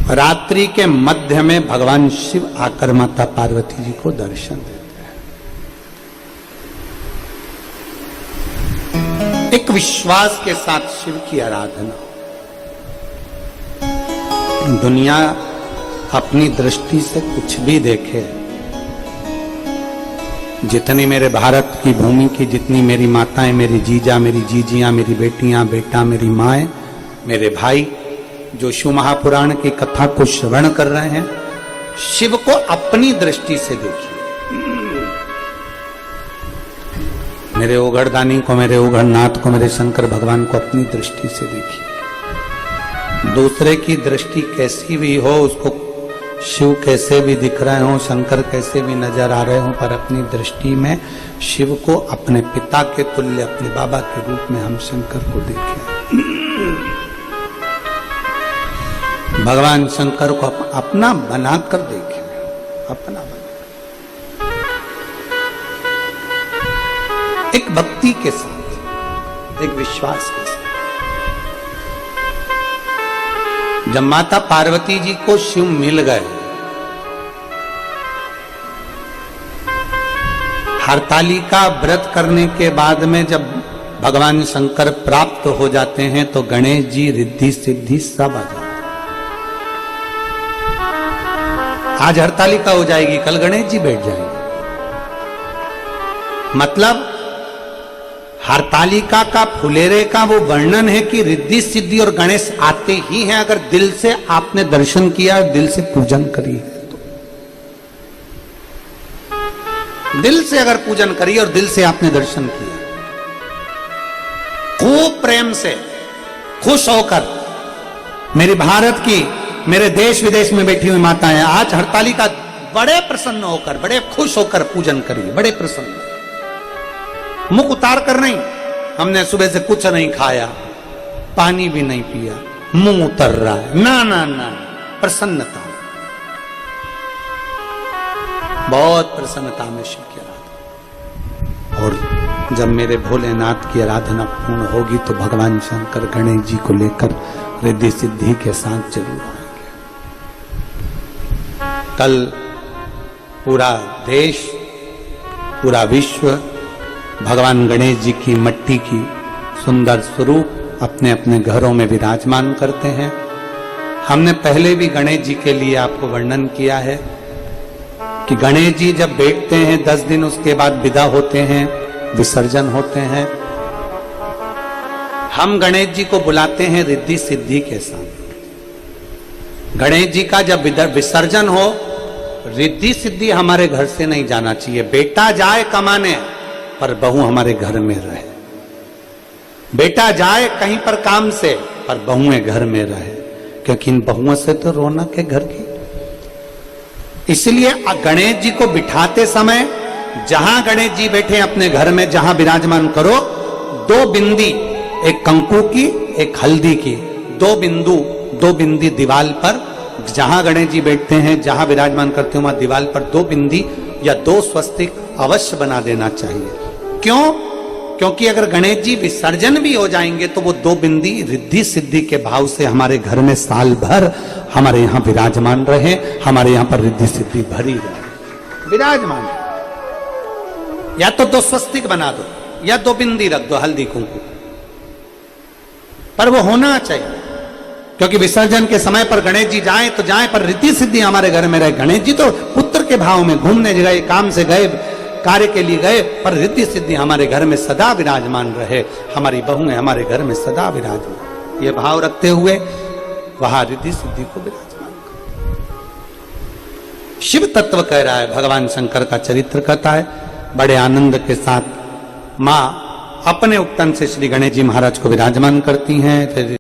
रात्रि के मध्य में भगवान शिव आकर माता पार्वती जी को दर्शन देते हैं। एक विश्वास के साथ शिव की आराधना। दुनिया अपनी दृष्टि से कुछ भी देखे, जितनी मेरे भारत की भूमि की, जितनी मेरी माताएं, मेरी जीजा, मेरी जीजियां, मेरी बेटियां, बेटा, मेरी माएं, मेरे भाई जो शिव महापुराण की कथा को श्रवण कर रहे हैं, शिव को अपनी दृष्टि से देखिए। मेरे ओघड़दानी को, मेरे ओघड़नाथ को, मेरे शंकर भगवान को अपनी दृष्टि से देखिए। दूसरे की दृष्टि कैसी भी हो, उसको शिव कैसे भी दिख रहे हो, शंकर कैसे भी नजर आ रहे हो, पर अपनी दृष्टि में शिव को अपने पिता के तुल्य, अपने बाबा के रूप में हम शंकर को देखें। भगवान शंकर को अपना बनाकर देखें, अपना बना, एक भक्ति के साथ, एक विश्वास के साथ। जब माता पार्वती जी को शिव मिल गए, हरतालिका व्रत करने के बाद में जब भगवान शंकर प्राप्त हो जाते हैं तो गणेश जी, रिद्धि सिद्धि सब आ जाते। आज हरतालिका हो जाएगी, कल गणेश जी बैठ जाएंगे। मतलब हरतालिका का, फुलेरे का वो वर्णन है कि रिद्धि सिद्धि और गणेश आते ही हैं अगर दिल से आपने दर्शन किया, दिल से पूजन करी है तो। दिल से अगर पूजन करी और दिल से आपने दर्शन किया, खूब प्रेम से, खुश होकर, मेरी भारत की, मेरे देश विदेश में बैठी हुई माताएं आज हरतालिका बड़े प्रसन्न होकर, बड़े खुश होकर पूजन करिए, बड़े प्रसन्न, मुख उतार कर नहीं। हमने सुबह से कुछ नहीं खाया, पानी भी नहीं पिया, मुंह उतर रहा है, ना ना ना, प्रसन्नता, बहुत प्रसन्नता में शिव की आराधना। और जब मेरे भोलेनाथ की आराधना पूर्ण होगी तो भगवान शंकर गणेश जी को लेकर रिद्धि सिद्धि के साथ जरूर आएंगे। कल पूरा देश, पूरा विश्व भगवान गणेश जी की मिट्टी की सुंदर स्वरूप अपने अपने घरों में विराजमान करते हैं। हमने पहले भी गणेश जी के लिए आपको वर्णन किया है कि गणेश जी जब बैठते हैं 10 दिन, उसके बाद विदा होते हैं, विसर्जन होते हैं। हम गणेश जी को बुलाते हैं रिद्धि सिद्धि के साथ। गणेश जी का जब विसर्जन हो, रिद्धि सिद्धि हमारे घर से नहीं जाना चाहिए। बेटा जाए कमाने पर बहू हमारे घर में रहे, बेटा जाए कहीं पर काम से पर बहुएं घर में रहे, क्योंकि इन बहुओं से तो रौनक है घर की। इसलिए गणेश जी को बिठाते समय जहां गणेश जी बैठे अपने घर में, जहां विराजमान करो, 2 बिंदी, एक कंकु की, एक हल्दी की, 2 बिंदु, 2 बिंदी दीवाल पर, जहां गणेश जी बैठते हैं, जहां विराजमान करते हैं, वहां दीवाल पर 2 बिंदी या 2 स्वस्तिक अवश्य बना देना चाहिए। क्यों? क्योंकि अगर गणेश जी विसर्जन भी हो जाएंगे तो वो 2 बिंदी रिद्धि सिद्धि के भाव से हमारे घर में साल भर हमारे यहां विराजमान रहे, हमारे यहां पर रिद्धि सिद्धि भरी रहे, विराजमान। या तो 2 स्वस्तिक बना दो या 2 बिंदी रख दो, हल्दी कुंकू, पर वो होना चाहिए। क्योंकि विसर्जन के समय पर गणेश जी जाएं तो जाएं, पर रिद्धि सिद्धि हमारे घर में रहे। गणेश जी तो पुत्र के भाव में घूमने गए, काम से गए, कार्य के लिए गए, पर रिद्धि सिद्धि हमारे घर में सदा विराजमान रहे, हमारी बहुएं हमारे घर में सदा विराजमान। ये भाव रखते हुए वहां रिद्धि सिद्धि को विराजमान करो। शिव तत्व कह रहा है, भगवान शंकर का चरित्र कहता है। बड़े आनंद के साथ मां अपने उत्तन से श्री गणेश जी महाराज को विराजमान करती हैं।